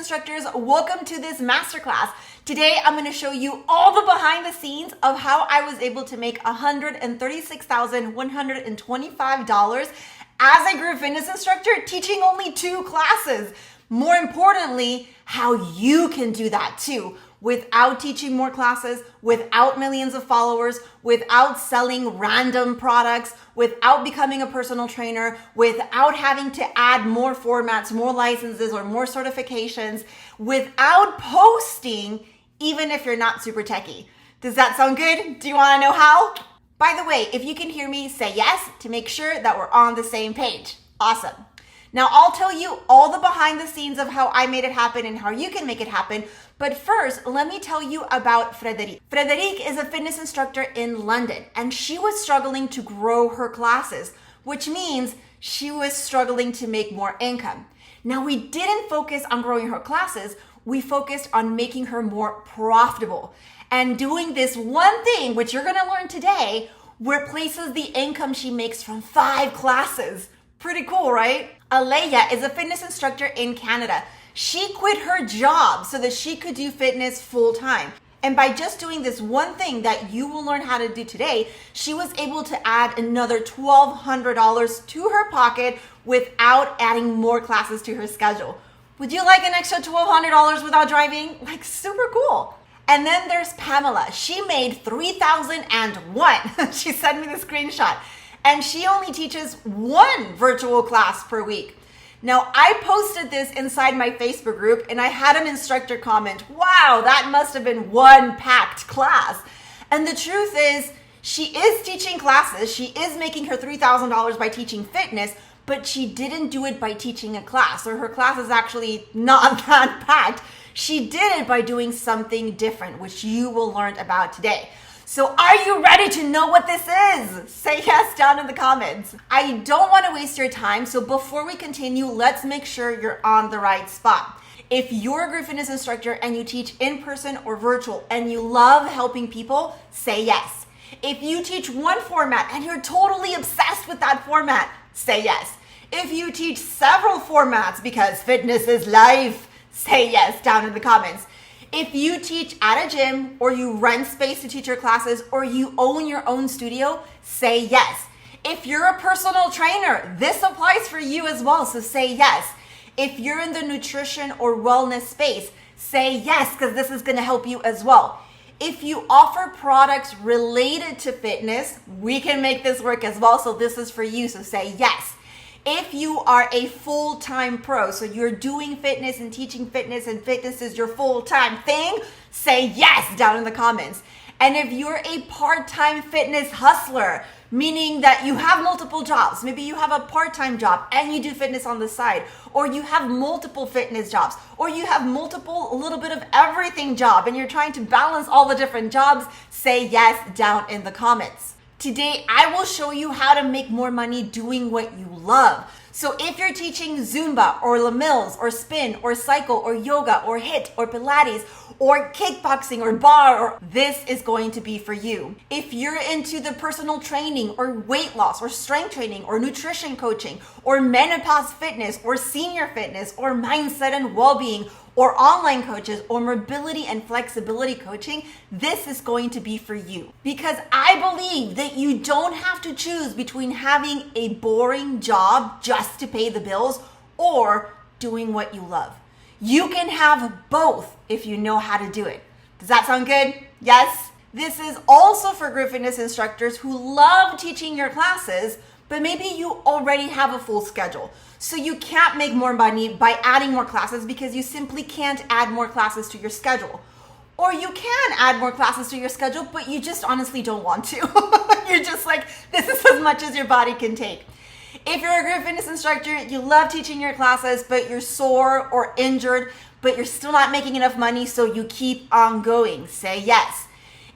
instructors, welcome to this masterclass. Today, I'm going to show you all the behind the scenes of how I was able to make $136,125 as a group fitness instructor teaching only 2 classes. More importantly, how you can do that too, without teaching more classes, without millions of followers, without selling random products, without becoming a personal trainer, without having to add more formats, more licenses, or more certifications, without posting, even if you're not super techie. Does that sound good? Do you want to know how? By the way, if you can hear me, say yes to make sure that we're on the same page. Awesome. Now, I'll tell you all the behind the scenes of how I made it happen and how you can make it happen. But first, let me tell you about Frederique. Frederique is a fitness instructor in London, and she was struggling to grow her classes, which means she was struggling to make more income. Now, we didn't focus on growing her classes. We focused on making her more profitable. And doing this one thing, which you're going to learn today, replaces the income she makes from 5 classes. Pretty cool, right? Aleya is a fitness instructor in Canada. She quit her job so that she could do fitness full time. And by just doing this one thing that you will learn how to do today, she was able to add another $1,200 to her pocket without adding more classes to her schedule. Would you like an extra $1,200 without driving? Like, super cool. And then there's Pamela. She made $3,001. She sent me the screenshot. And she only teaches 1 virtual class per week. Now, I posted this inside my Facebook group and I had an instructor comment, wow, that must have been one packed class. And the truth is, she is teaching classes. She is making her $3,000 by teaching fitness, but she didn't do it by teaching a class, or her class is actually not that packed. She did it by doing something different, which you will learn about today. So are you ready to know what this is? Say yes down in the comments. I don't want to waste your time, so before we continue, let's make sure you're on the right spot. If you're a group fitness instructor and you teach in person or virtual and you love helping people, say yes. If you teach one format and you're totally obsessed with that format, say yes. If you teach several formats because fitness is life, say yes down in the comments. If you teach at a gym, or you rent space to teach your classes, or you own your own studio, say yes. If you're a personal trainer, this applies for you as well, so say yes. If you're in the nutrition or wellness space, say yes, because this is going to help you as well. If you offer products related to fitness, we can make this work as well, so this is for you, so say yes. If you are a full-time pro, so you're doing fitness and teaching fitness and fitness is your full-time thing, say yes down in the comments. And if you're a part-time fitness hustler, meaning that you have multiple jobs, maybe you have a part-time job and you do fitness on the side, or you have multiple fitness jobs, or you have multiple, a little bit of everything job and you're trying to balance all the different jobs, say yes down in the comments. Today, I will show you how to make more money doing what you love. So if you're teaching Zumba or La Mills or spin or cycle or yoga or HIIT or Pilates or kickboxing or bar, or this is going to be for you. If you're into the personal training or weight loss or strength training or nutrition coaching or menopause fitness or senior fitness or mindset and well-being or online coaches or mobility and flexibility coaching, this is going to be for you. Because I believe that you don't have to choose between having a boring job just to pay the bills or doing what you love. You can have both if you know how to do it. Does that sound good? Yes? This is also for group fitness instructors who love teaching your classes, but maybe you already have a full schedule. So you can't make more money by adding more classes because you simply can't add more classes to your schedule. Or you can add more classes to your schedule, but you just honestly don't want to. You're just like, this is as much as your body can take. If you're a group fitness instructor, you love teaching your classes, but you're sore or injured, but you're still not making enough money, so you keep on going, say yes.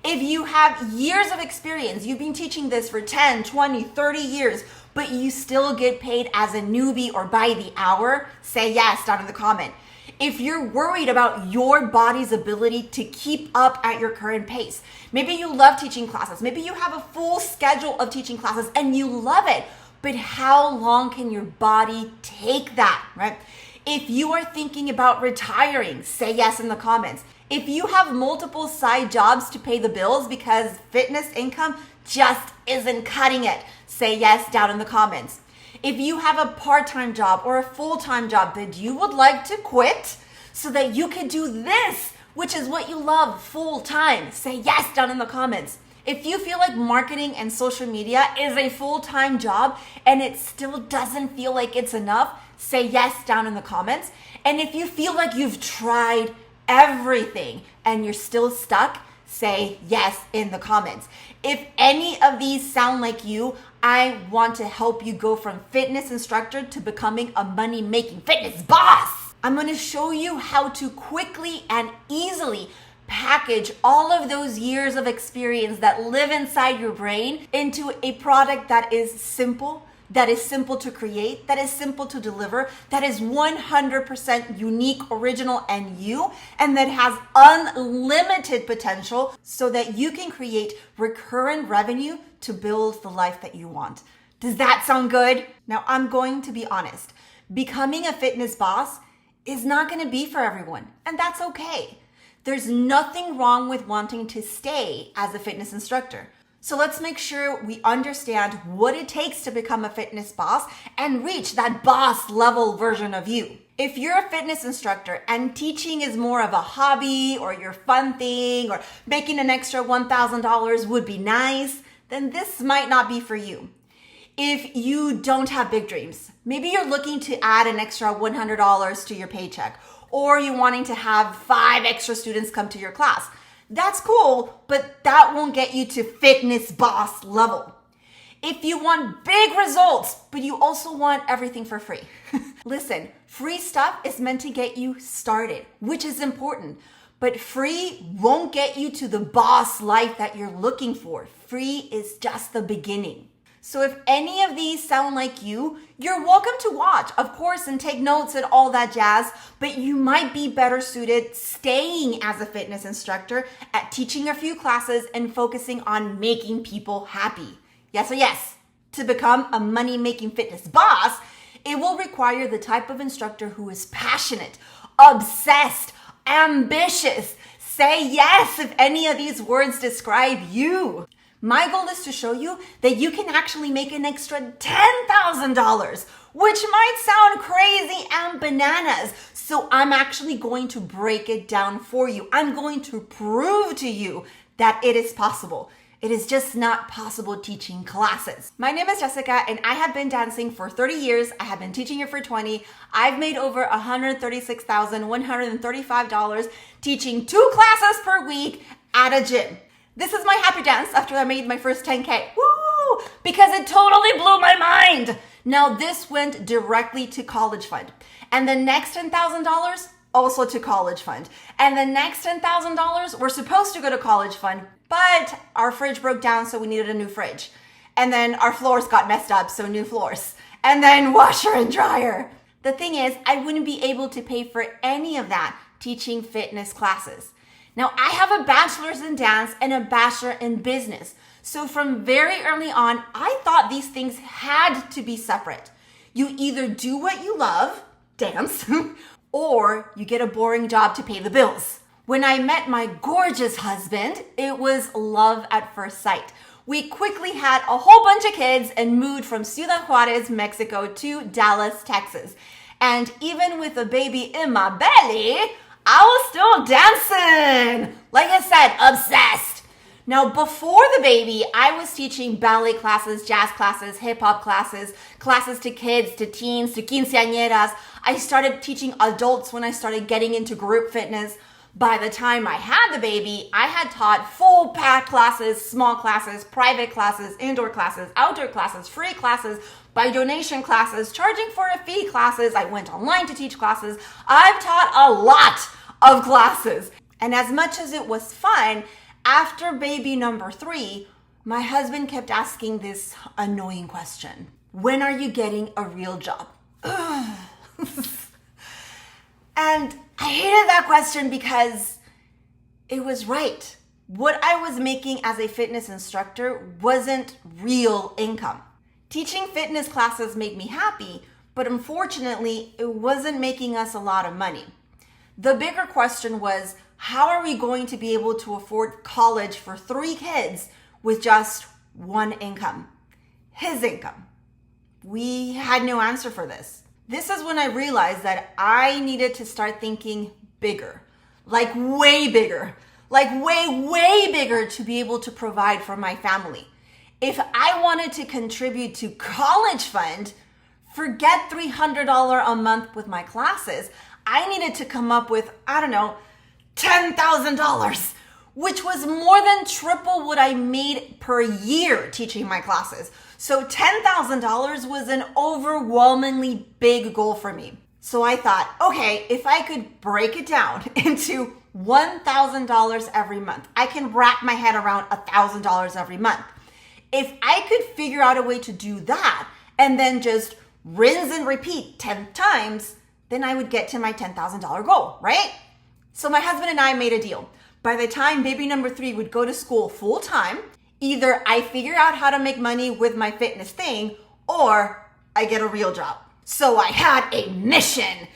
If you have years of experience, you've been teaching this for 10, 20, 30 years, but you still get paid as a newbie or by the hour, say yes down in the comment. If you're worried about your body's ability to keep up at your current pace, maybe you love teaching classes, maybe you have a full schedule of teaching classes and you love it, but how long can your body take that, right? If you are thinking about retiring, say yes in the comments. If you have multiple side jobs to pay the bills because fitness income just isn't cutting it, say yes down in the comments. If you have a part-time job or a full-time job that you would like to quit so that you can do this, which is what you love full-time, say yes down in the comments. If you feel like marketing and social media is a full-time job and it still doesn't feel like it's enough, say yes down in the comments. And if you feel like you've tried everything and you're still stuck, say yes in the comments. If any of these sound like you, I want to help you go from fitness instructor to becoming a money-making fitness boss. I'm going to show you how to quickly and easily package all of those years of experience that live inside your brain into a product that is simple to create, that is simple to deliver, that is 100% unique, original, and you, and that has unlimited potential so that you can create recurrent revenue to build the life that you want. Does that sound good? Now, I'm going to be honest. Becoming a fitness boss is not going to be for everyone, and that's okay. There's nothing wrong with wanting to stay as a fitness instructor. So let's make sure we understand what it takes to become a fitness boss and reach that boss level version of you. If you're a fitness instructor and teaching is more of a hobby or your fun thing or making an extra $1,000 would be nice, then this might not be for you. If you don't have big dreams, maybe you're looking to add an extra $100 to your paycheck, or you're wanting to have 5 extra students come to your class. That's cool, but that won't get you to fitness boss level. If you want big results, but you also want everything for free. Listen, free stuff is meant to get you started, which is important, but free won't get you to the boss life that you're looking for. Free is just the beginning. So if any of these sound like you, you're welcome to watch, of course, and take notes and all that jazz, but you might be better suited staying as a fitness instructor at teaching a few classes and focusing on making people happy. Yes or yes? To become a money-making fitness boss, it will require the type of instructor who is passionate, obsessed, ambitious. Say yes if any of these words describe you. My goal is to show you that you can actually make an extra $10,000, which might sound crazy and bananas. So I'm actually going to break it down for you. I'm going to prove to you that it is possible. It is just not possible teaching classes. My name is Jessica and I have been dancing for 30 years. I have been teaching it for 20. I've made over $136,135 teaching 2 classes per week at a gym. This is my happy dance after I made my first 10K. Woo! Because it totally blew my mind. Now this went directly to college fund. And the next $10,000 also to college fund. And the next $10,000 were supposed to go to college fund, but our fridge broke down, so we needed a new fridge. And then our floors got messed up, so new floors. And then washer and dryer. The thing is, I wouldn't be able to pay for any of that teaching fitness classes. Now, I have a bachelor's in dance and a bachelor in business. So from very early on, I thought these things had to be separate. You either do what you love, dance, or you get a boring job to pay the bills. When I met my gorgeous husband, it was love at first sight. We quickly had a whole bunch of kids and moved from Ciudad Juarez, Mexico to Dallas, Texas. And even with a baby in my belly, I was still dancing. Like I said, obsessed. Now, before the baby, I was teaching ballet classes, jazz classes, hip hop classes, classes to kids, to teens, to quinceañeras. I started teaching adults when I started getting into group fitness. By the time I had the baby, I had taught full pack classes, small classes, private classes, indoor classes, outdoor classes, free classes, by donation classes, charging for a fee classes. I went online to teach classes. I've taught a lot of classes. And as much as it was fun, after baby number 3, my husband kept asking this annoying question. When are you getting a real job? And I hated that question because it was right. What I was making as a fitness instructor wasn't real income. Teaching fitness classes made me happy, but unfortunately, it wasn't making us a lot of money. The bigger question was, how are we going to be able to afford college for 3 kids with just one income? His income. We had no answer for this. This is when I realized that I needed to start thinking bigger, like way bigger, like way bigger to be able to provide for my family. If I wanted to contribute to college fund, forget $300 a month with my classes, I needed to come up with, $10,000, which was more than triple what I made per year teaching my classes. So $10,000 was an overwhelmingly big goal for me. So I thought, okay, if I could break it down into $1,000 every month, I can wrap my head around $1,000 every month. If I could figure out a way to do that and then just rinse and repeat 10 times, then I would get to my $10,000 goal, right? So my husband and I made a deal. By the time baby number 3 would go to school full time, either I figure out how to make money with my fitness thing or I get a real job. So I had a mission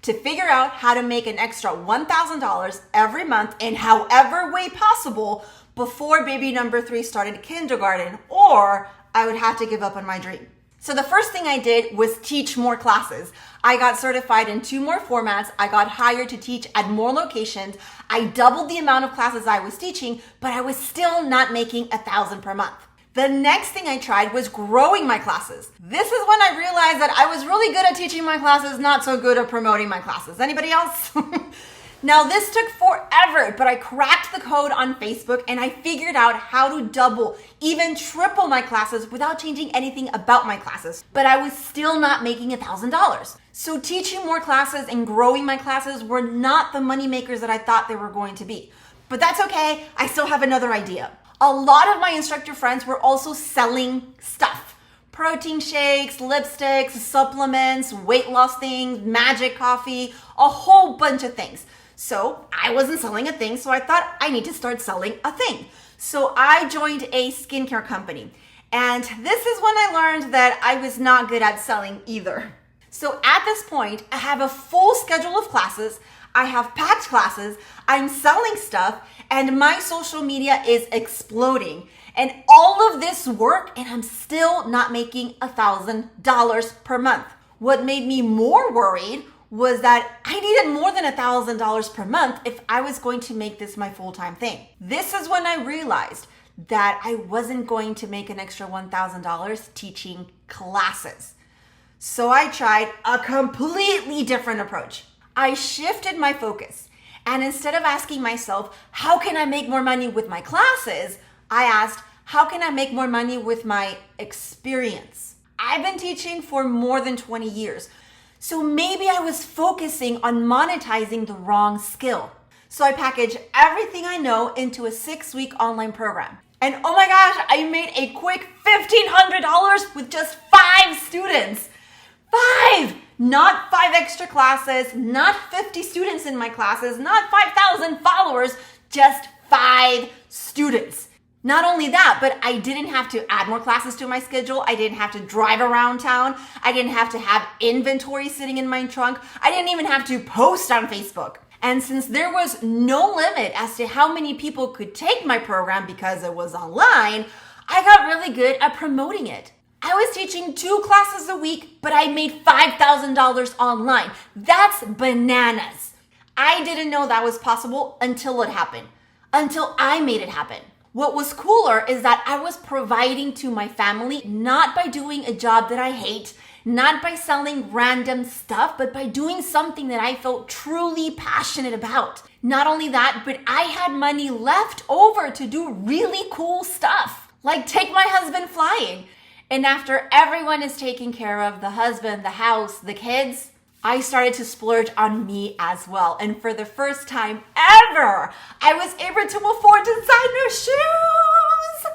to figure out how to make an extra $1,000 every month in however way possible before baby number 3 started kindergarten, or I would have to give up on my dream. So the first thing I did was teach more classes. I got certified in 2 more formats. I got hired to teach at more locations. I doubled the amount of classes I was teaching, but I was still not making $1,000 per month. The next thing I tried was growing my classes. This is when I realized that I was really good at teaching my classes, not so good at promoting my classes. Anybody else? Now this took forever, but I cracked the code on Facebook and I figured out how to double, even triple my classes without changing anything about my classes. But I was still not making $1,000. So teaching more classes and growing my classes were not the money makers that I thought they were going to be. But that's okay, I still have another idea. A lot of my instructor friends were also selling stuff. Protein shakes, lipsticks, supplements, weight loss things, magic coffee, a whole bunch of things. So I wasn't selling a thing, so I thought I need to start selling a thing. So I joined a skincare company. And this is when I learned that I was not good at selling either. So at this point, I have a full schedule of classes. I have packed classes. I'm selling stuff and my social media is exploding. And all of this work and I'm still not making $1,000 per month. What made me more worried was that I needed more than $1,000 per month if I was going to make this my full-time thing. This is when I realized that I wasn't going to make an extra $1,000 teaching classes. So I tried a completely different approach. I shifted my focus, and instead of asking myself, how can I make more money with my classes? I asked, how can I make more money with my experience? I've been teaching for more than 20 years. So maybe I was focusing on monetizing the wrong skill. So I packaged everything I know into a 6-week online program. And oh my gosh, I made a quick $1,500 with just 5 students. 5! Not 5 extra classes, not 50 students in my classes, not 5,000 followers, just 5 students. Not only that, but I didn't have to add more classes to my schedule. I didn't have to drive around town. I didn't have to have inventory sitting in my trunk. I didn't even have to post on Facebook. And since there was no limit as to how many people could take my program because it was online, I got really good at promoting it. I was teaching 2 classes a week, but I made $5,000 online. That's bananas. I didn't know that was possible until it happened, until I made it happen. What was cooler is that I was providing to my family not by doing a job that I hate, not by selling random stuff, but by doing something that I felt truly passionate about. Not only that, but I had money left over to do really cool stuff, like take my husband flying. And after everyone is taken care of, the husband, the house, the kids, I started to splurge on me as well. And for the first time ever, I was able to afford designer shoes.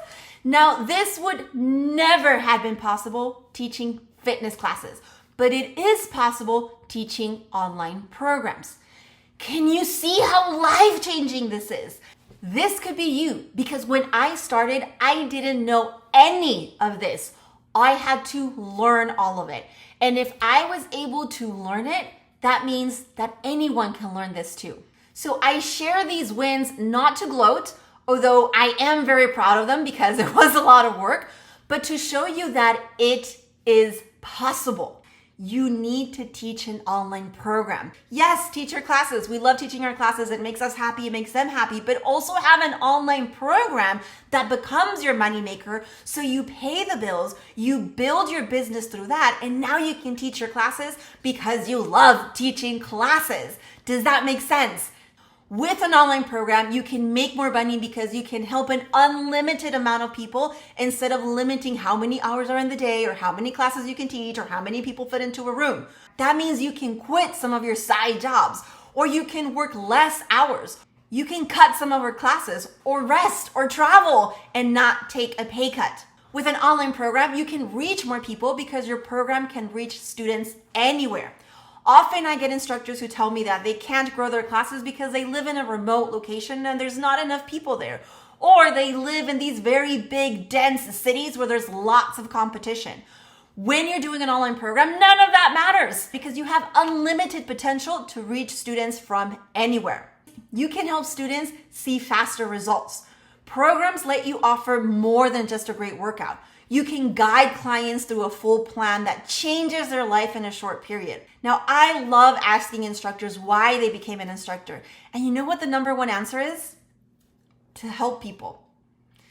Now, this would never have been possible teaching fitness classes, but it is possible teaching online programs. Can you see how life-changing this is? This could be you, because when I started, I didn't know any of this. I had to learn all of it. And if I was able to learn it, that means that anyone can learn this too. So I share these wins not to gloat, although I am very proud of them because it was a lot of work, but to show you that it is possible. You need to teach an online program. Yes, teach your classes. We love teaching our classes. It makes us happy. It makes them happy. But also have an online program that becomes your moneymaker. So you pay the bills, you build your business through that, and now you can teach your classes because you love teaching classes. Does that make sense? With an online program, you can make more money because you can help an unlimited amount of people instead of limiting how many hours are in the day or how many classes you can teach or how many people fit into a room. That means you can quit some of your side jobs, or you can work less hours. You can cut some of your classes or rest or travel and not take a pay cut. With an online program, you can reach more people because your program can reach students anywhere. Often I get instructors who tell me that they can't grow their classes because they live in a remote location and there's not enough people there. Or they live in these very big, dense cities where there's lots of competition. When you're doing an online program, none of that matters because you have unlimited potential to reach students from anywhere. You can help students see faster results. Programs let you offer more than just a great workout. You can guide clients through a full plan that changes their life in a short period. Now, I love asking instructors why they became an instructor. And you know what the number one answer is? To help people.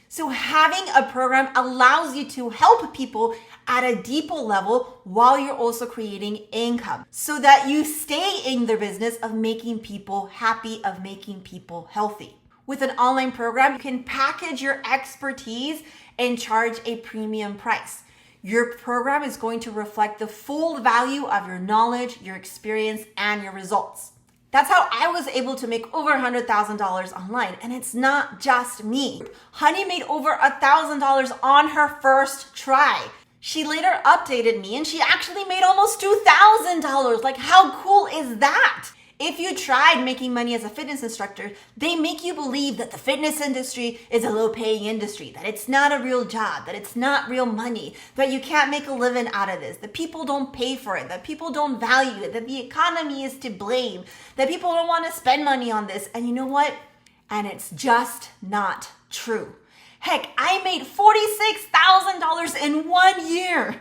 So having a program allows you to help people at a deeper level while you're also creating income so that you stay in the business of making people happy, of making people healthy. With an online program, you can package your expertise and charge a premium price. Your program is going to reflect the full value of your knowledge, your experience, and your results. That's how I was able to make over $100,000 online. And it's not just me. Honey made over $1,000 on her first try. She later updated me and she actually made almost $2,000. Like, how cool is that? If you tried making money as a fitness instructor, they make you believe that the fitness industry is a low-paying industry, that it's not a real job, that it's not real money, that you can't make a living out of this, that people don't pay for it, that people don't value it, that the economy is to blame, that people don't want to spend money on this. And you know what? And it's just not true. Heck, I made $46,000 in 1 year,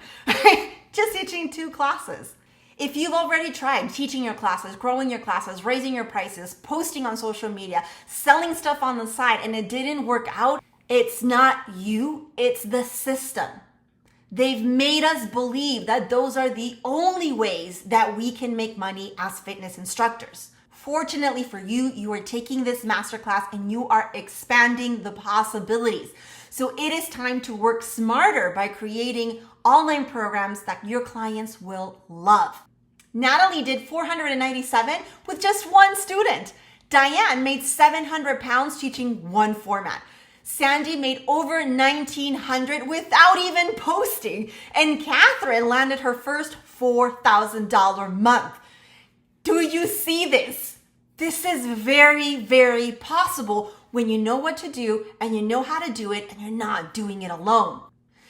just teaching 2 classes. If you've already tried teaching your classes, growing your classes, raising your prices, posting on social media, selling stuff on the side, and it didn't work out, it's not you, it's the system. They've made us believe that those are the only ways that we can make money as fitness instructors. Fortunately for you, you are taking this masterclass and you are expanding the possibilities. So it is time to work smarter by creating online programs that your clients will love. Natalie did 497 with just 1 student. Diane made 700 pounds teaching 1 format. Sandy made over 1,900 without even posting. And Catherine landed her first $4,000 month. Do you see this? This is very, very possible when you know what to do and you know how to do it and you're not doing it alone.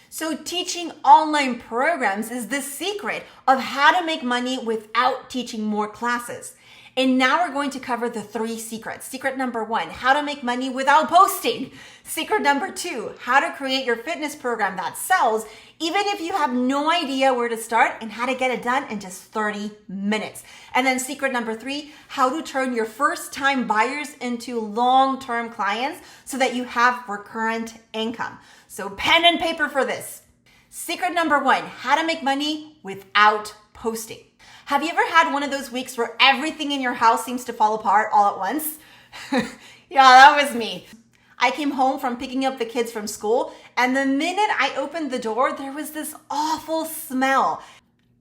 So teaching online programs is the secret of how to make money without teaching more classes. And now we're going to cover the 3 secrets. Secret number 1, how to make money without posting. Secret number 2, how to create your fitness program that sells, even if you have no idea where to start, and how to get it done in just 30 minutes. And then secret number 3, how to turn your first-time buyers into long-term clients so that you have recurrent income. So pen and paper for this. Secret number 1, how to make money without posting. Have you ever had one of those weeks where everything in your house seems to fall apart all at once? Yeah, that was me. I came home from picking up the kids from school, and the minute I opened the door, there was this awful smell.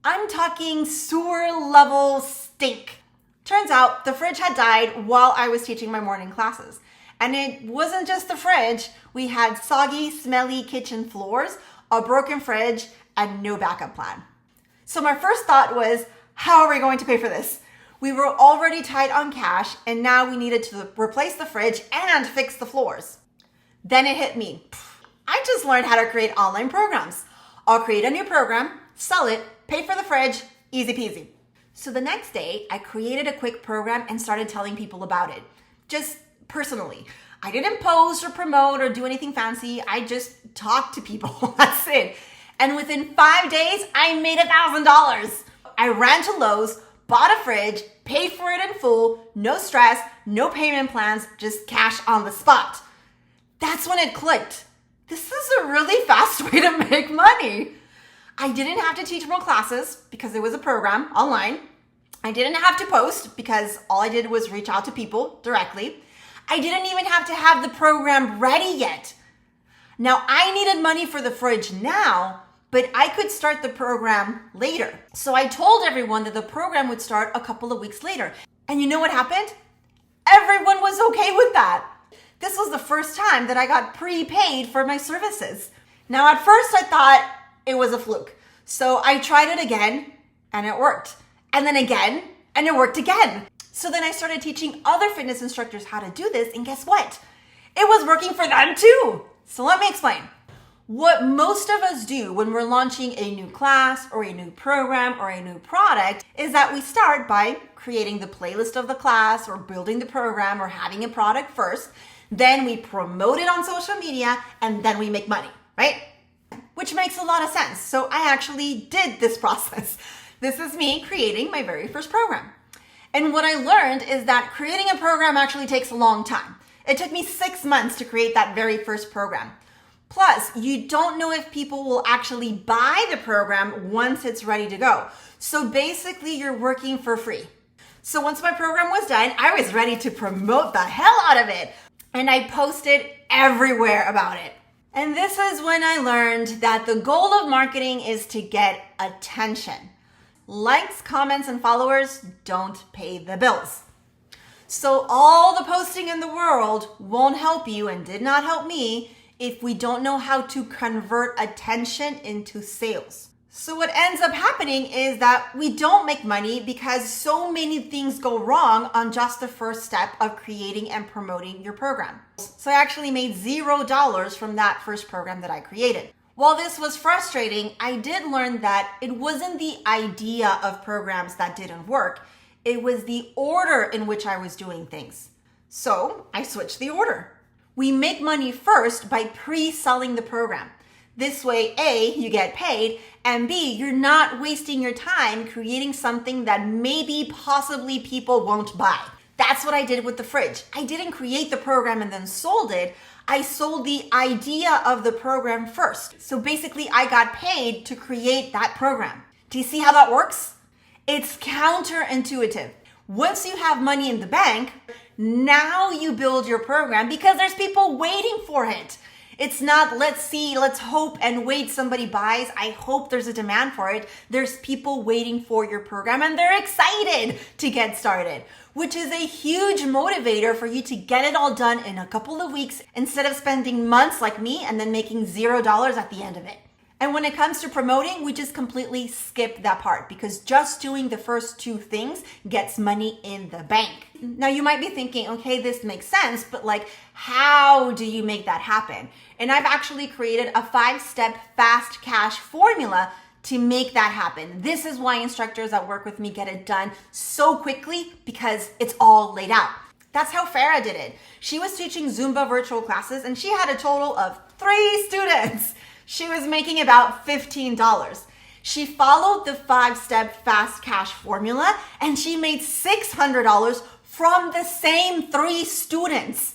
I'm talking sewer level stink. Turns out the fridge had died while I was teaching my morning classes. And it wasn't just the fridge. We had soggy, smelly kitchen floors, a broken fridge, and no backup plan. So my first thought was, how are we going to pay for this? We were already tight on cash, and now we needed to replace the fridge and fix the floors. Then it hit me. I just learned how to create online programs. I'll create a new program, sell it, pay for the fridge, easy peasy. So the next day, I created a quick program and started telling people about it, just personally. I didn't post or promote or do anything fancy. I just talked to people. That's it. And within 5 days, I made $1,000. I ran to Lowe's, bought a fridge, paid for it in full, no stress, no payment plans, just cash on the spot. That's when it clicked. This is a really fast way to make money. I didn't have to teach more classes because it was a program online. I didn't have to post because all I did was reach out to people directly. I didn't even have to have the program ready yet. Now, I needed money for the fridge now, but I could start the program later. So I told everyone that the program would start a couple of weeks later. And you know what happened? Everyone was okay with that. This was the first time that I got prepaid for my services. Now, at first I thought it was a fluke. So I tried it again and it worked. And then again, and it worked again. So then I started teaching other fitness instructors how to do this, and guess what? It was working for them too. So let me explain. What most of us do when we're launching a new class or a new program or a new product is that we start by creating the playlist of the class or building the program or having a product first. Then we promote it on social media and then we make money, right? Which makes a lot of sense. So I actually did this process. This is me creating my very first program. And what I learned is that creating a program actually takes a long time. It took me 6 months to create that very first program. Plus, you don't know if people will actually buy the program once it's ready to go. So basically, you're working for free. So once my program was done, I was ready to promote the hell out of it. And I posted everywhere about it. And this is when I learned that the goal of marketing is to get attention. Likes, comments, and followers don't pay the bills. So all the posting in the world won't help you and did not help me if we don't know how to convert attention into sales. So what ends up happening is that we don't make money because so many things go wrong on just the first step of creating and promoting your program. So I actually made $0 from that first program that I created. While this was frustrating, I did learn that it wasn't the idea of programs that didn't work. It was the order in which I was doing things. So I switched the order. We make money first by pre-selling the program. This way, A, you get paid, and B, you're not wasting your time creating something that maybe possibly people won't buy. That's what I did with the fridge. I didn't create the program and then sold it. I sold the idea of the program first. So basically, I got paid to create that program. Do you see how that works? It's counterintuitive. Once you have money in the bank, now you build your program because there's people waiting for it. It's not, let's see, let's hope and wait somebody buys. I hope there's a demand for it. There's people waiting for your program and they're excited to get started, which is a huge motivator for you to get it all done in a couple of weeks instead of spending months like me and then making $0 at the end of it. And when it comes to promoting, we just completely skip that part because just doing the first two things gets money in the bank. Now you might be thinking, okay, this makes sense, but like, how do you make that happen? And I've actually created a 5-step fast cash formula to make that happen. This is why instructors that work with me get it done so quickly because it's all laid out. That's how Farah did it. She was teaching Zumba virtual classes and she had a total of 3 students. She was making about $15. She followed the 5-step fast cash formula and she made $600 from the same 3 students.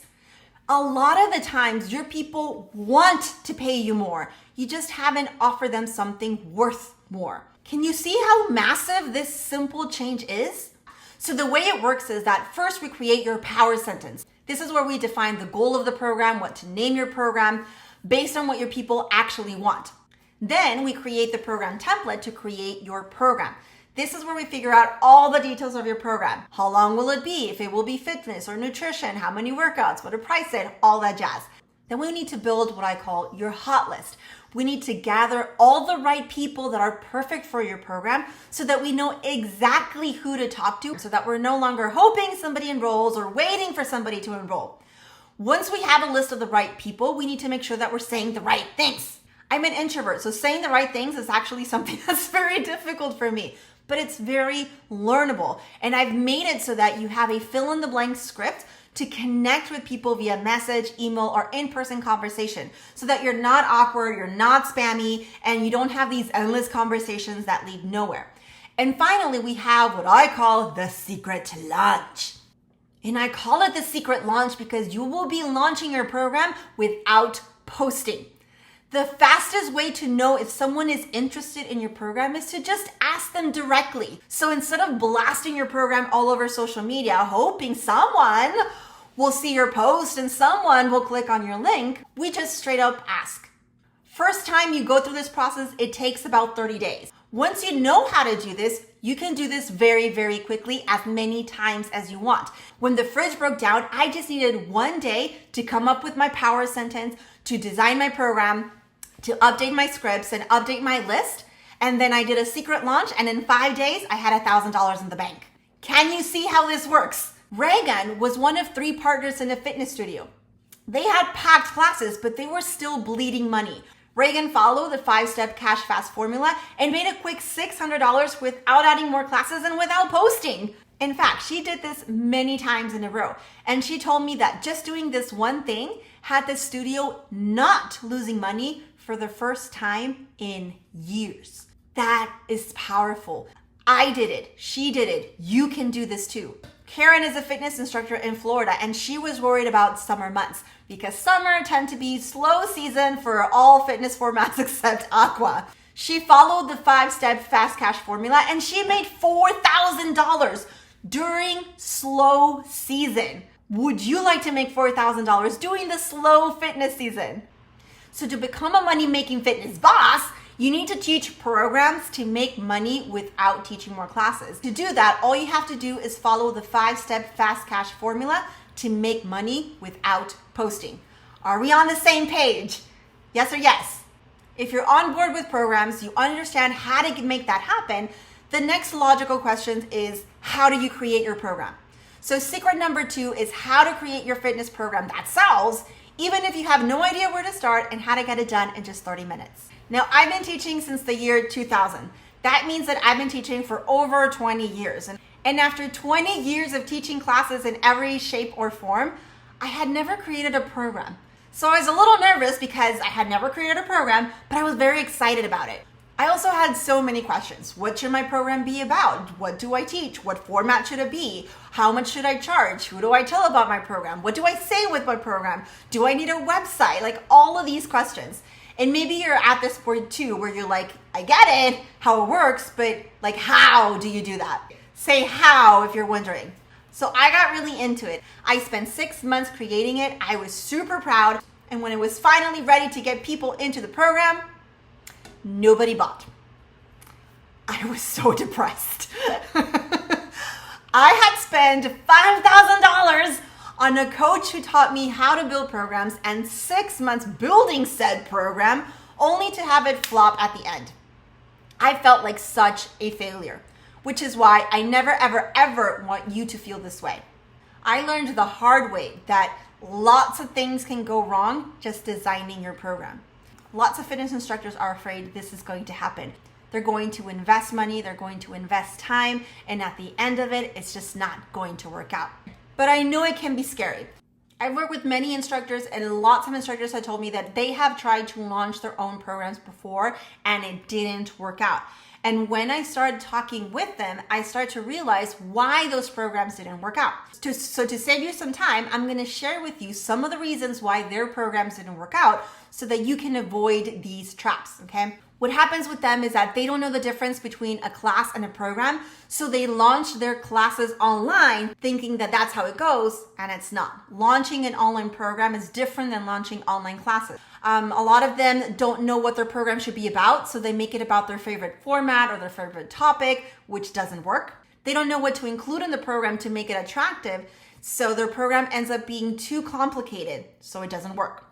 A lot of the times your people want to pay you more. You just haven't offered them something worth more. Can you see how massive this simple change is? So the way it works is that first we create your power sentence. This is where we define the goal of the program, what to name your program, based on what your people actually want. Then we create the program template to create your program. This is where we figure out all the details of your program. How long will it be? If it will be fitness or nutrition, how many workouts, what to price it, all that jazz. Then we need to build what I call your hot list. We need to gather all the right people that are perfect for your program so that we know exactly who to talk to, so that we're no longer hoping somebody enrolls or waiting for somebody to enroll. Once we have a list of the right people, we need to make sure that we're saying the right things. I'm an introvert, so saying the right things is actually something that's very difficult for me, but it's very learnable. And I've made it so that you have a fill in the blank script to connect with people via message, email, or in-person conversation so that you're not awkward, you're not spammy, and you don't have these endless conversations that lead nowhere. And finally, we have what I call the secret launch. And I call it the secret launch because you will be launching your program without posting. The fastest way to know if someone is interested in your program is to just ask them directly. So instead of blasting your program all over social media, hoping someone will see your post and someone will click on your link, we just straight up ask. First time you go through this process, it takes about 30 days. Once you know how to do this, you can do this very, very quickly, as many times as you want. When the fridge broke down, I just needed 1 day to come up with my power sentence, to design my program, to update my scripts and update my list. And then I did a secret launch, and in 5 days, I had $1,000 in the bank. Can you see how this works? Reagan was one of 3 partners in a fitness studio. They had packed classes, but they were still bleeding money. Reagan followed the 5-step cash fast formula and made a quick $600 without adding more classes and without posting. In fact, she did this many times in a row. And she told me that just doing this one thing had the studio not losing money for the first time in years. That is powerful. I did it. She did it. You can do this too. Karen is a fitness instructor in Florida, and she was worried about summer months because summer tend to be slow season for all fitness formats except aqua. She followed the 5-step fast cash formula and she made $4,000 during slow season. Would you like to make $4,000 during the slow fitness season? So to become a money-making fitness boss, you need to teach programs to make money without teaching more classes. To do that, all you have to do is follow the 5-step fast cash formula to make money without posting. Are we on the same page? Yes or yes? If you're on board with programs, you understand how to make that happen, the next logical question is, how do you create your program? So secret number 2 is how to create your fitness program that sells, even if you have no idea where to start and how to get it done in just 30 minutes. Now, I've been teaching since the year 2000. That means that I've been teaching for over 20 years. And after 20 years of teaching classes in every shape or form, I had never created a program. So I was a little nervous because I had never created a program, but I was very excited about it. I also had so many questions. What should my program be about? What do I teach? What format should it be? How much should I charge? Who do I tell about my program? What do I say with my program? Do I need a website? Like all of these questions. And maybe you're at this point too, where you're like, I get it, how it works, but like, how do you do that? Say how if you're wondering. So I got really into it. I spent 6 months creating it. I was super proud. And when it was finally ready to get people into the program, nobody bought. I was so depressed. I had spent $5,000 on a coach who taught me how to build programs and 6 months building said program only to have it flop at the end. I felt like such a failure, which is why I never, ever, ever want you to feel this way. I learned the hard way that lots of things can go wrong just designing your program. Lots of fitness instructors are afraid this is going to happen. They're going to invest money, they're going to invest time, and at the end of it, it's just not going to work out. But I know it can be scary. I've worked with many instructors, and lots of instructors have told me that they have tried to launch their own programs before and it didn't work out. And when I started talking with them, I started to realize why those programs didn't work out. So to save you some time, I'm going to share with you some of the reasons why their programs didn't work out so that you can avoid these traps, okay? What happens with them is that they don't know the difference between a class and a program, so they launch their classes online thinking that that's how it goes, and it's not. Launching an online program is different than launching online classes. A lot of them don't know what their program should be about, so they make it about their favorite format or their favorite topic, which doesn't work. They don't know what to include in the program to make it attractive, so their program ends up being too complicated, so it doesn't work.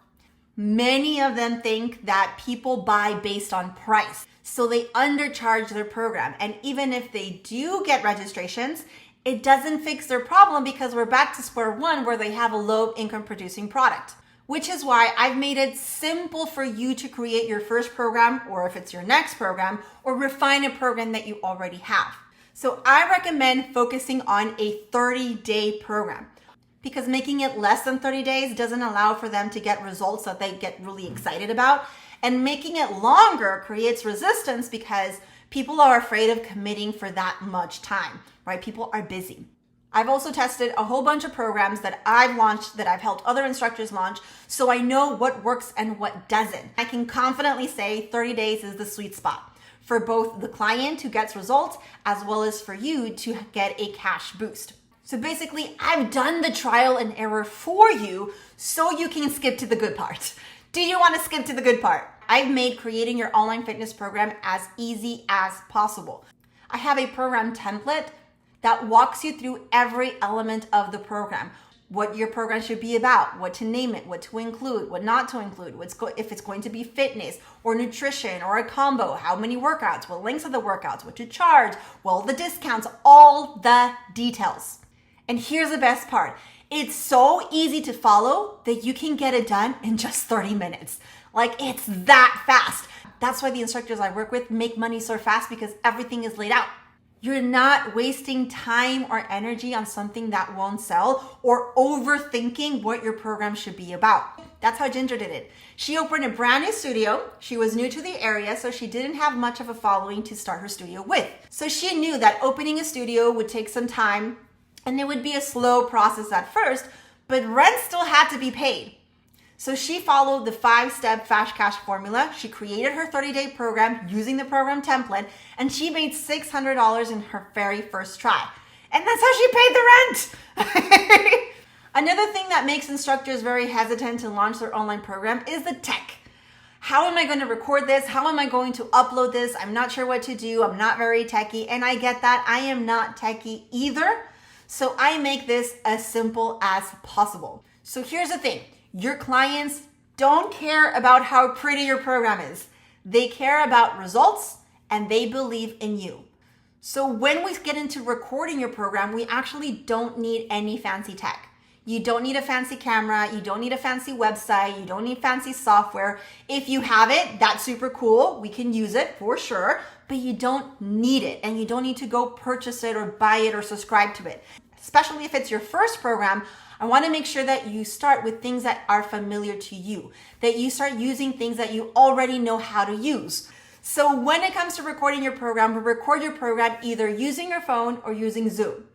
Many of them think that people buy based on price, so they undercharge their program. And even if they do get registrations, it doesn't fix their problem because we're back to square one where they have a low income producing product. which is why I've made it simple for you to create your first program, or if it's your next program, or refine a program that you already have. So I recommend focusing on a 30-day program, because making it less than 30 days doesn't allow for them to get results that they get really excited about. And making it longer creates resistance because people are afraid of committing for that much time, right? People are busy. I've also tested a whole bunch of programs that I've launched, that I've helped other instructors launch, so I know what works and what doesn't. I can confidently say 30 days is the sweet spot for both the client who gets results as well as for you to get a cash boost. So basically, I've done the trial and error for you so you can skip to the good part. Do you want to skip to the good part? I've made creating your online fitness program as easy as possible. I have a program template that walks you through every element of the program. What your program should be about, what to name it, what to include, what not to include, if it's going to be fitness or nutrition or a combo, how many workouts, what links of the workouts, what to charge, well, the discounts, all the details. And here's the best part. It's so easy to follow that you can get it done in just 30 minutes. Like, it's that fast. That's why the instructors I work with make money so fast, because everything is laid out. You're not wasting time or energy on something that won't sell or overthinking what your program should be about. That's how Ginger did it. She opened a brand new studio. She was new to the area, so she didn't have much of a following to start her studio with. So she knew that opening a studio would take some time and it would be a slow process at first, but rent still had to be paid. So she followed the 5-step fast cash formula. She created her 30-day program using the program template, and she made $600 in her very first try. And that's how she paid the rent. Another thing that makes instructors very hesitant to launch their online program is the tech. How am I going to record this? How am I going to upload this? I'm not sure what to do. I'm not very techie, and I get that. I am not techie either. So I make this as simple as possible. So here's the thing. Your clients don't care about how pretty your program is. They care about results and they believe in you. So when we get into recording your program, we actually don't need any fancy tech. You don't need a fancy camera. You don't need a fancy website. You don't need fancy software. If you have it, that's super cool. We can use it for sure, but you don't need it, and you don't need to go purchase it or buy it or subscribe to it. Especially if it's your first program, I want to make sure that you start with things that are familiar to you, that you start using things that you already know how to use. So when it comes to recording your program, record your program either using your phone or using Zoom,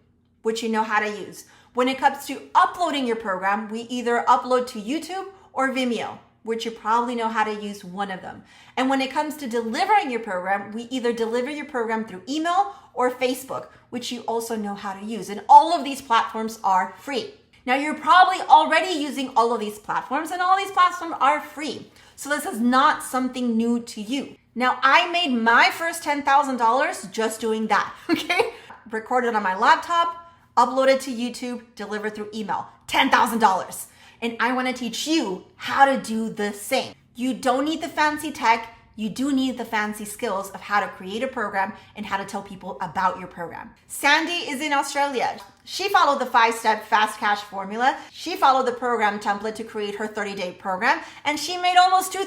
which you know how to use. When it comes to uploading your program, we either upload to YouTube or Vimeo, which you probably know how to use one of them. And when it comes to delivering your program, we either deliver your program through email or Facebook, which you also know how to use. And all of these platforms are free. Now, you're probably already using all of these platforms, and all these platforms are free. So this is not something new to you. Now, I made my first $10,000 just doing that, okay? Recorded on my laptop, uploaded to YouTube, delivered through email, $10,000. And I want to teach you how to do the same. You don't need the fancy tech. You do need the fancy skills of how to create a program and how to tell people about your program. Sandy is in Australia. She followed the 5-step fast cash formula. She followed the program template to create her 30-day program, and she made almost $2,000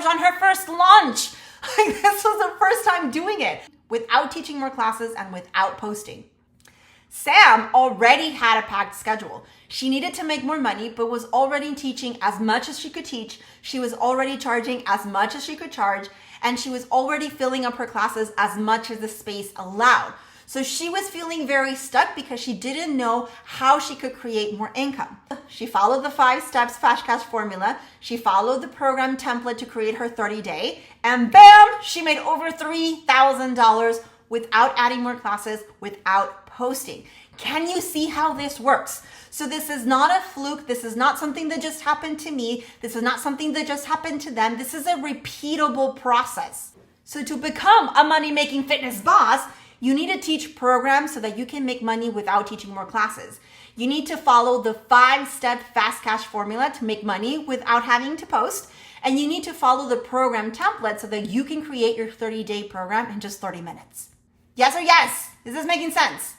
on her first launch. This was her first time doing it without teaching more classes and without posting. Sam already had a packed schedule. She needed to make more money, but was already teaching as much as she could teach. She was already charging as much as she could charge, and she was already filling up her classes as much as the space allowed. So she was feeling very stuck because she didn't know how she could create more income. She followed the 5 steps fast cash formula. She followed the program template to create her 30-day, and bam, she made over $3,000 without adding more classes, without posting. Can you see how this works? So this is not a fluke. This is not something that just happened to me. This is not something that just happened to them. This is a repeatable process. So to become a money-making fitness boss, you need to teach programs so that you can make money without teaching more classes. You need to follow the 5-step fast cash formula to make money without having to post. And you need to follow the program template so that you can create your 30-day program in just 30 minutes. Yes or yes? Is this making sense?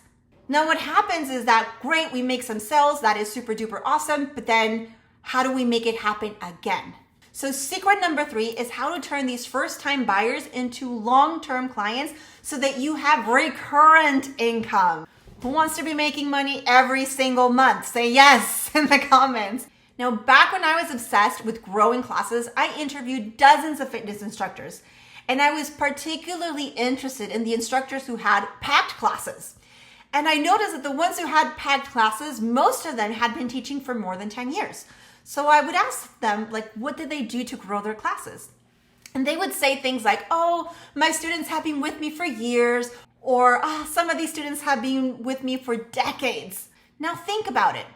Now what happens is that, great, we make some sales. That is super duper awesome. But then How do we make it happen again? So secret number 3 is how to turn these first-time buyers into long-term clients so that you have recurrent income. Who wants to be making money every single month? Say yes in the comments. Now, back when I was obsessed with growing classes, I interviewed dozens of fitness instructors, and I was particularly interested in the instructors who had packed classes. And I noticed that the ones who had packed classes, most of them had been teaching for more than 10 years. So I would ask them, what did they do to grow their classes? And they would say things like, oh, my students have been with me for years, or some of these students have been with me for decades. Now think about it.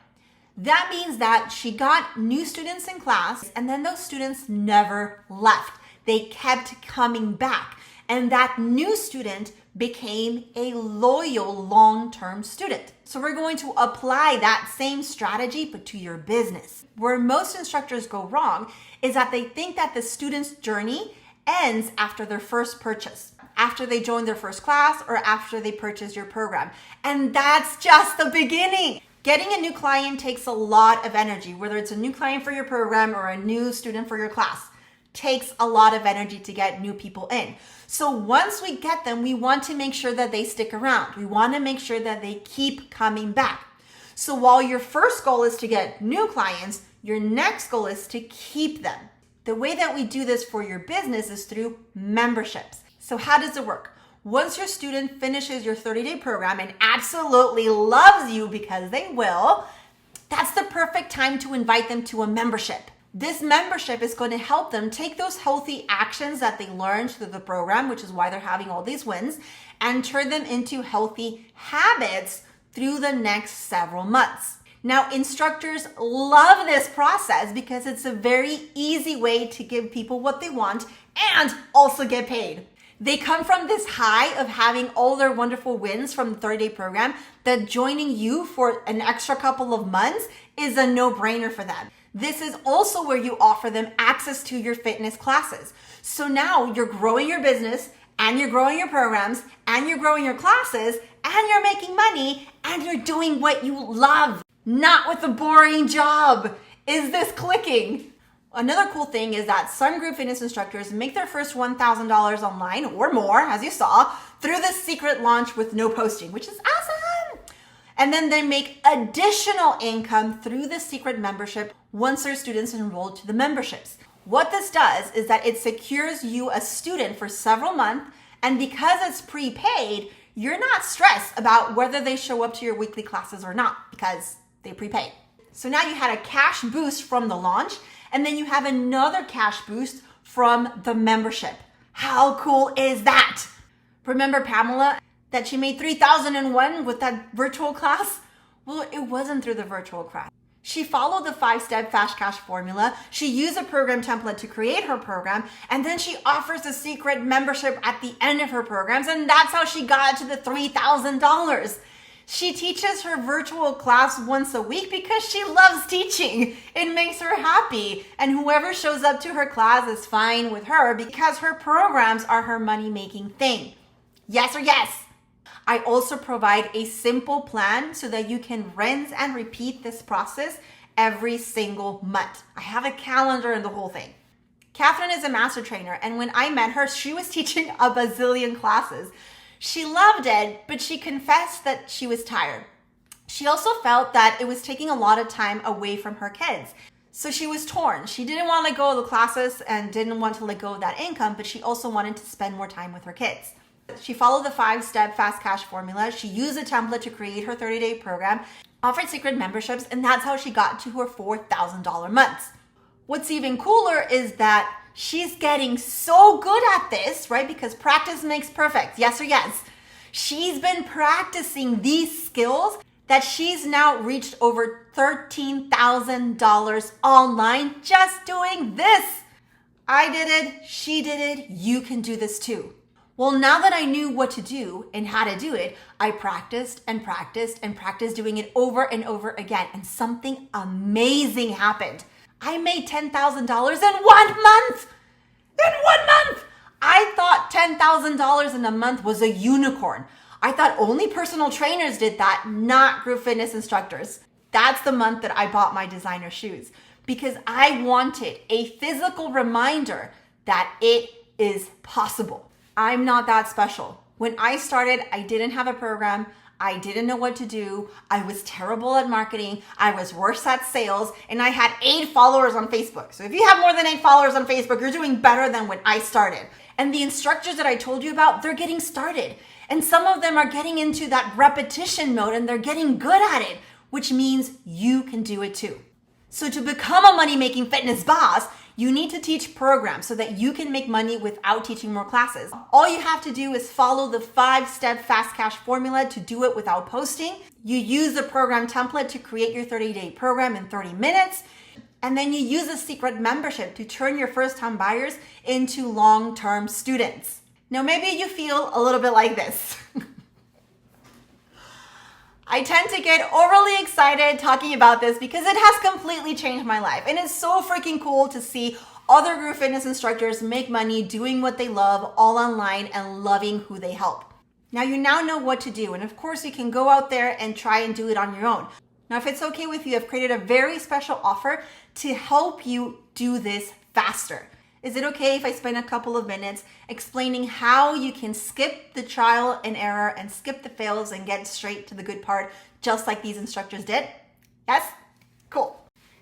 That means that she got new students in class, and then those students never left. They kept coming back. And that new student became a loyal long-term student. So we're going to apply that same strategy, but to your business. Where most instructors go wrong is that they think that the student's journey ends after their first purchase, after they join their first class, or after they purchase your program. And that's just the beginning. Getting a new client takes a lot of energy, whether it's a new client for your program or a new student for your class. Takes a lot of energy to get new people in. So once we get them, we want to make sure that they stick around. We want to make sure that they keep coming back. So while your first goal is to get new clients, your next goal is to keep them. The way that we do this for your business is through memberships. So how does it work? Once your student finishes your 30-day program and absolutely loves you, because they will, that's the perfect time to invite them to a membership. This membership is going to help them take those healthy actions that they learned through the program, which is why they're having all these wins, and turn them into healthy habits through the next several months. Now, instructors love this process because it's a very easy way to give people what they want and also get paid. They come from this high of having all their wonderful wins from the 30-day program that joining you for an extra couple of months is a no-brainer for them. This is also where you offer them access to your fitness classes. So now you're growing your business, and you're growing your programs, and you're growing your classes, and you're making money, and you're doing what you love, not with a boring job. Is this clicking? Another cool thing is that some group fitness instructors make their first $1,000 online or more, as you saw, through the secret launch with no posting, which is awesome. And then they make additional income through the secret membership once their students enroll to the memberships. What this does is that it secures you a student for several months, and because it's prepaid, you're not stressed about whether they show up to your weekly classes or not because they prepaid. So now you had a cash boost from the launch, and then you have another cash boost from the membership. How cool is that? Remember Pamela, that she made $3,001 with that virtual class? Well, it wasn't through the virtual class. She followed the 5-step fast cash formula. She used a program template to create her program, and then she offers a secret membership at the end of her programs, and that's how she got to the $3,000. She teaches her virtual class once a week because she loves teaching. It makes her happy, and whoever shows up to her class is fine with her because her programs are her money-making thing. Yes or yes? I also provide a simple plan so that you can rinse and repeat this process every single month. I have a calendar and the whole thing. Catherine is a master trainer, and when I met her, she was teaching a bazillion classes. She loved it, but she confessed that she was tired. She also felt that it was taking a lot of time away from her kids. So she was torn. She didn't want to let go of the classes and didn't want to let go of that income, but she also wanted to spend more time with her kids. She followed the 5-step fast cash formula. She used a template to create her 30-day program, offered secret memberships, and that's how she got to her $4,000 months. What's even cooler is that she's getting so good at this, right? Because practice makes perfect. Yes or yes? She's been practicing these skills that she's now reached over $13,000 online just doing this. I did it. She did it. You can do this too. Well, now that I knew what to do and how to do it, I practiced and practiced and practiced doing it over and over again. And something amazing happened. I made $10,000 in 1 month. In 1 month! I thought $10,000 in a month was a unicorn. I thought only personal trainers did that, not group fitness instructors. That's the month that I bought my designer shoes. because I wanted a physical reminder that it is possible. I'm not that special. When I started, I didn't have a program. I didn't know what to do. I was terrible at marketing. I was worse at sales, and I had 8 followers on Facebook. So if you have more than 8 followers on Facebook, you're doing better than when I started. And the instructors that I told you about, they're getting started. And some of them are getting into that repetition mode and they're getting good at it, which means you can do it too. So to become a money-making fitness boss, you need to teach programs so that you can make money without teaching more classes. All you have to do is follow the 5-step fast cash formula to do it without posting. You use the program template to create your 30-day program in 30 minutes. And then you use a secret membership to turn your first-time buyers into long-term students. Now, maybe you feel a little bit like this. I tend to get overly excited talking about this because it has completely changed my life. And it's so freaking cool to see other group fitness instructors make money doing what they love all online and loving who they help. Now you now know what to do. And of course you can go out there and try and do it on your own. Now, if it's okay with you, I've created a very special offer to help you do this faster. Is it okay if I spend a couple of minutes explaining how you can skip the trial and error and skip the fails and get straight to the good part, just like these instructors did? Yes? Cool.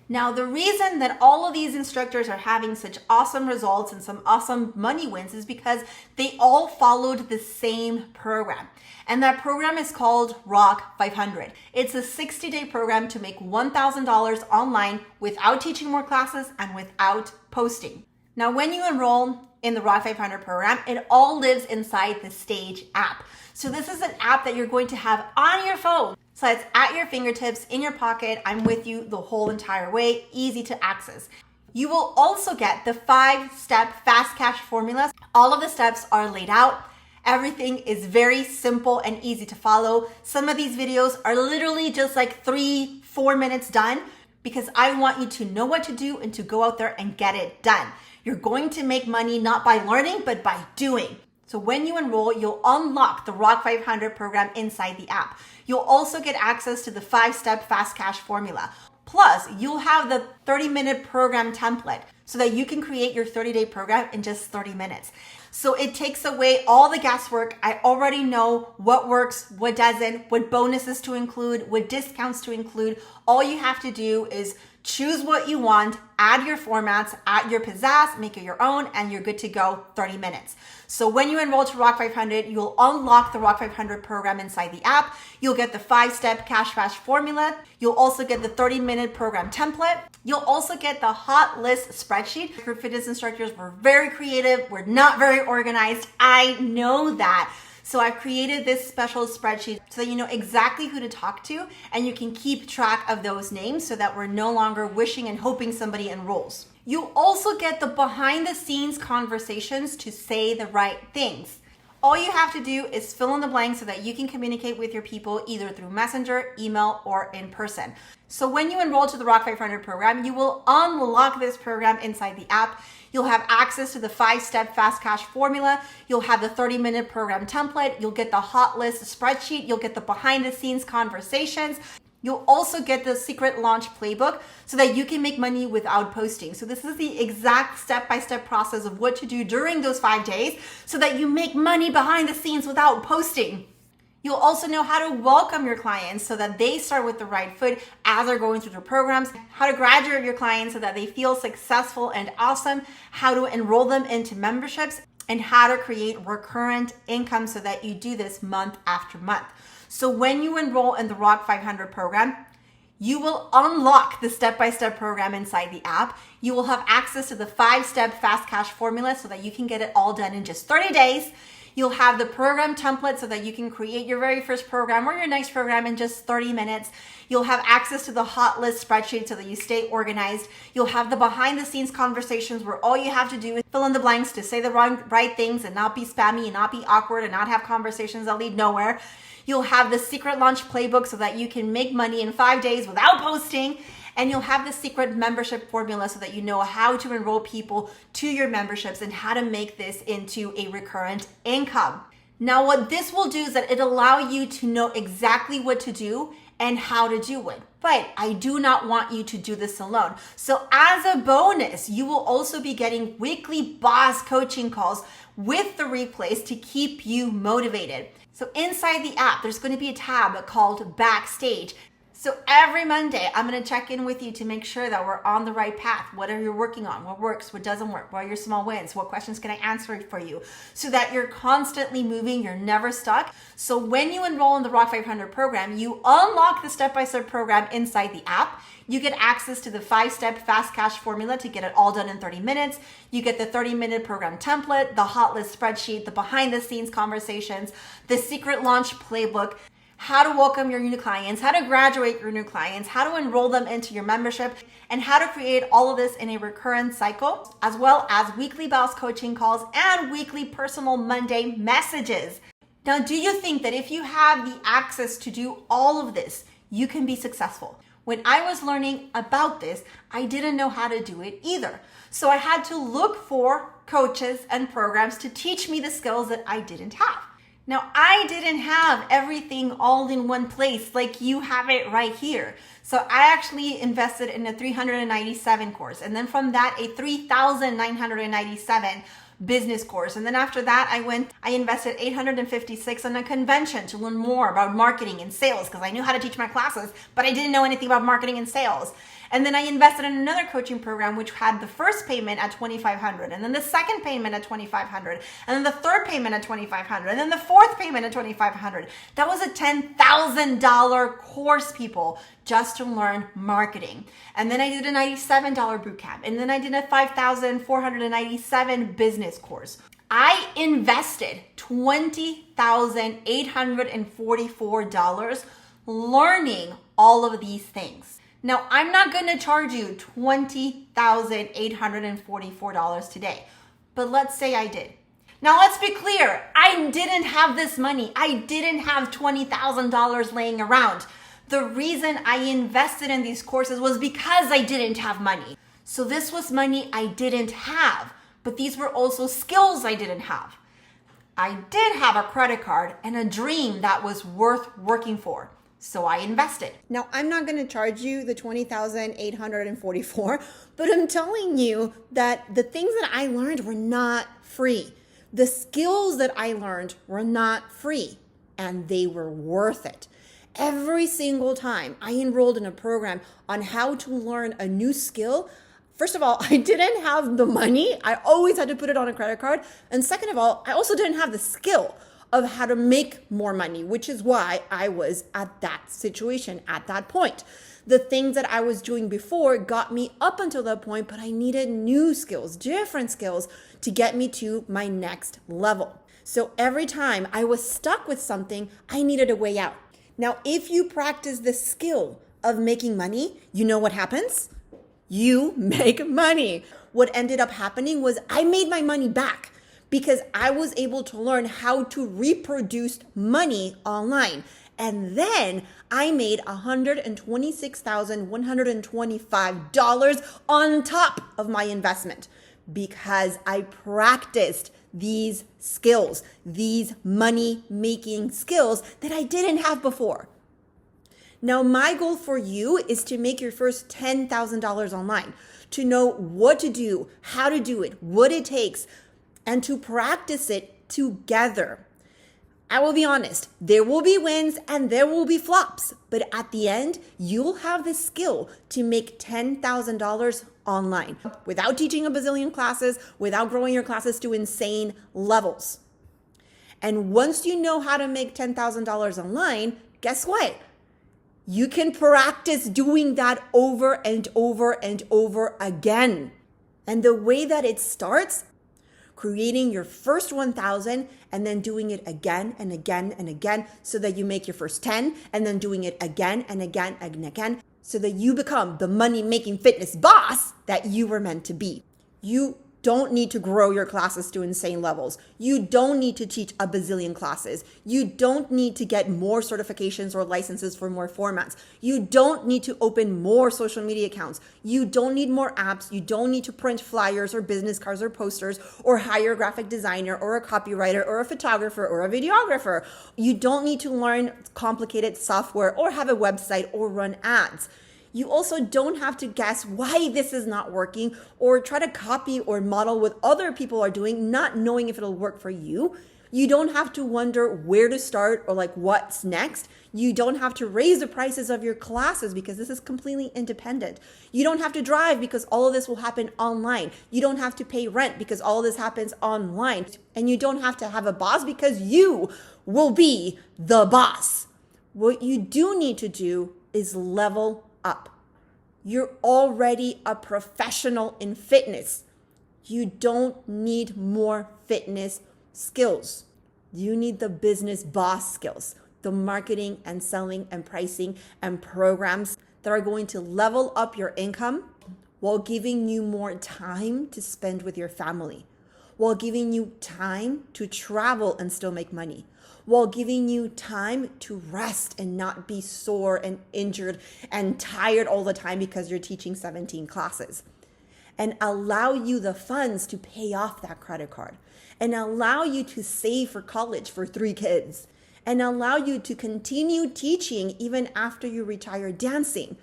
Now, the reason that all of these instructors are having such awesome results and some awesome money wins is because they all followed the same program. And that program is called Rock 500. It's a 60-day program to make $1,000 online without teaching more classes and without posting. Now, when you enroll in the Rock 500 program, it all lives inside the Stage app. So this is an app that you're going to have on your phone. So it's at your fingertips, in your pocket. I'm with you the whole entire way, easy to access. You will also get the 5-step fast cash formula. All of the steps are laid out. Everything is very simple and easy to follow. Some of these videos are literally just like 3-4 minutes done because I want you to know what to do and to go out there and get it done. You're going to make money not by learning, but by doing. So when you enroll, you'll unlock the Rock 500 program inside the app. You'll also get access to the 5-step fast cash formula. Plus, you'll have the 30-minute program template so that you can create your 30-day program in just 30 minutes. So it takes away all the guesswork. I already know what works, what doesn't, what bonuses to include, what discounts to include. All you have to do is choose what you want, add your formats, add your pizzazz, make it your own, and you're good to go 30 minutes. So when you enroll to Rock 500, you'll unlock the Rock 500 program inside the app. You'll get the 5-step cash fast formula. You'll also get the 30-minute program template. You'll also get the hot list spreadsheet. Group fitness instructors were very creative. We're not very organized. I know that. So I've created this special spreadsheet so that you know exactly who to talk to and you can keep track of those names so that we're no longer wishing and hoping somebody enrolls. You also get the behind the scenes conversations to say the right things. All you have to do is fill in the blanks so that you can communicate with your people either through Messenger, email, or in person. So when you enroll to the Rock 500 program, you will unlock this program inside the app. You'll have access to the 5-step fast cash formula. You'll have the 30-minute program template. You'll get the hot list spreadsheet. You'll get the behind the scenes conversations. You'll also get the secret launch playbook so that you can make money without posting. So this is the exact step-by-step process of what to do during those 5 days so that you make money behind the scenes without posting. You'll also know how to welcome your clients so that they start with the right foot as they're going through their programs, how to graduate your clients so that they feel successful and awesome, how to enroll them into memberships, and how to create recurrent income so that you do this month after month. So when you enroll in the Rock 500 program, you will unlock the step-by-step program inside the app. You will have access to the 5-step fast cash formula so that you can get it all done in just 30 days. You'll have the program template so that you can create your very first program or your next program in just 30 minutes. You'll have access to the hot list spreadsheet so that you stay organized. You'll have the behind the scenes conversations where all you have to do is fill in the blanks to say the right things and not be spammy and not be awkward and not have conversations that lead nowhere. You'll have the secret launch playbook so that you can make money in 5 days without posting. And you'll have the secret membership formula so that you know how to enroll people to your memberships and how to make this into a recurrent income. Now, what this will do is that it'll allow you to know exactly what to do and how to do it. But I do not want you to do this alone. So as a bonus, you will also be getting weekly boss coaching calls with the replays to keep you motivated. So inside the app, there's going to be a tab called Backstage. So every Monday, I'm going to check in with you to make sure that we're on the right path. What are you working on? What works? What doesn't work? What are your small wins? What questions can I answer for you? So that you're constantly moving, you're never stuck. So when you enroll in the Rock 500 program, you unlock the step-by-step program inside the app. You get access to the 5-step fast cash formula to get it all done in 30 minutes. You get the 30-minute program template, the hot list spreadsheet, the behind-the-scenes conversations, the secret launch playbook, how to welcome your new clients, how to graduate your new clients, how to enroll them into your membership, and how to create all of this in a recurrent cycle, as well as weekly boss coaching calls and weekly personal Monday messages. Now, do you think that if you have the access to do all of this, you can be successful? When I was learning about this, I didn't know how to do it either. So I had to look for coaches and programs to teach me the skills that I didn't have. Now, I didn't have everything all in one place like you have it right here. So I actually invested in a 397 course. And then from that, a 3,997 business course. And then after that, I invested 856 in a convention to learn more about marketing and sales because I knew how to teach my classes, but I didn't know anything about marketing and sales. And then I invested in another coaching program, which had the first payment at $2,500, and then the second payment at $2,500, and then the third payment at $2,500, and then the fourth payment at $2,500. That was a $10,000 course, people, just to learn marketing. And then I did a $97 boot camp, and then I did a $5,497 business course. I invested $20,844 learning all of these things. Now, I'm not going to charge you $20,844 today, but let's say I did. Now, let's be clear. I didn't have this money. I didn't have $20,000 laying around. The reason I invested in these courses was because I didn't have money. So this was money I didn't have, but these were also skills I didn't have. I did have a credit card and a dream that was worth working for. So I invested. Now, I'm not going to charge you the $20,844, but I'm telling you that the things that I learned were not free. The skills that I learned were not free, and they were worth it. Every single time I enrolled in a program on how to learn a new skill, first of all, I didn't have the money. I always had to put it on a credit card. And second of all, I also didn't have the skill of how to make more money, which is why I was at that situation at that point. The things that I was doing before got me up until that point, but I needed new skills, different skills to get me to my next level. So every time I was stuck with something, I needed a way out. Now, if you practice the skill of making money, you know what happens? You make money. What ended up happening was I made my money back, because I was able to learn how to reproduce money online. And then I made $126,125 on top of my investment because I practiced these skills, these money-making skills that I didn't have before. Now, my goal for you is to make your first $10,000 online, to know what to do, how to do it, what it takes, and to practice it together. I will be honest, there will be wins and there will be flops, but at the end, you'll have the skill to make $10,000 online without teaching a bazillion classes, without growing your classes to insane levels. And once you know how to make $10,000 online, guess what? You can practice doing that over and over and over again. And the way that it starts, creating your first 1,000 and then doing it again and again and again so that you make your first 10 and then doing it again and again and again so that you become the money-making fitness boss that you were meant to be. You don't need to grow your classes to insane levels. You don't need to teach a bazillion classes. You don't need to get more certifications or licenses for more formats. You don't need to open more social media accounts. You don't need more apps. You don't need to print flyers or business cards or posters or hire a graphic designer or a copywriter or a photographer or a videographer. You don't need to learn complicated software or have a website or run ads. You also don't have to guess why this is not working or try to copy or model what other people are doing, not knowing if it'll work for you. You don't have to wonder where to start or like what's next. You don't have to raise the prices of your classes because this is completely independent. You don't have to drive because all of this will happen online. You don't have to pay rent because all of this happens online. And you don't have to have a boss because you will be the boss. What you do need to do is level up. You're already a professional in fitness. You don't need more fitness skills. You need the business boss skills, the marketing and selling and pricing and programs that are going to level up your income while giving you more time to spend with your family, while giving you time to travel and still make money, while giving you time to rest and not be sore and injured and tired all the time because you're teaching 17 classes, and allow you the funds to pay off that credit card, and allow you to save for college for 3 kids, and allow you to continue teaching even after you retire dancing,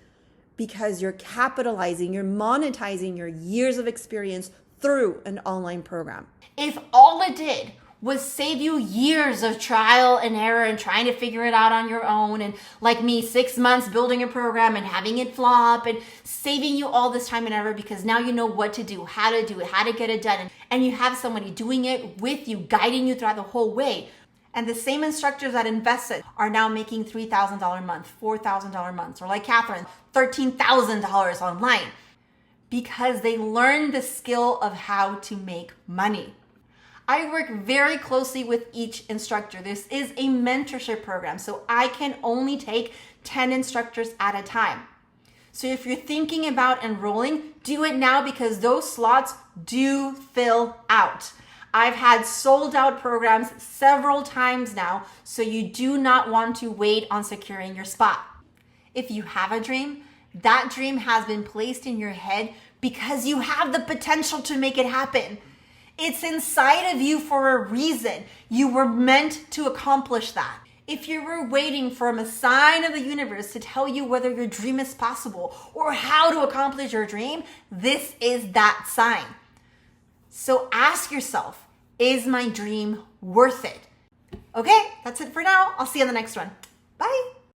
because you're capitalizing, you're monetizing your years of experience through an online program. If all it did was save you years of trial and error and trying to figure it out on your own, and like me, 6 months building a program and having it flop and saving you all this time and effort because now you know what to do, how to do it, how to get it done, and you have somebody doing it with you, guiding you throughout the whole way. And the same instructors that invested are now making $3,000 a month, $4,000 a month, or like Catherine, $13,000 online because they learned the skill of how to make money. I work very closely with each instructor. This is a mentorship program, so I can only take 10 instructors at a time. So if you're thinking about enrolling, do it now because those slots do fill out. I've had sold out programs several times now, so you do not want to wait on securing your spot. If you have a dream, that dream has been placed in your head because you have the potential to make it happen. It's inside of you for a reason. You were meant to accomplish that. If you were waiting for a sign of the universe to tell you whether your dream is possible or how to accomplish your dream, this is that sign. So ask yourself, is my dream worth it? Okay, that's it for now. I'll see you on the next one. Bye.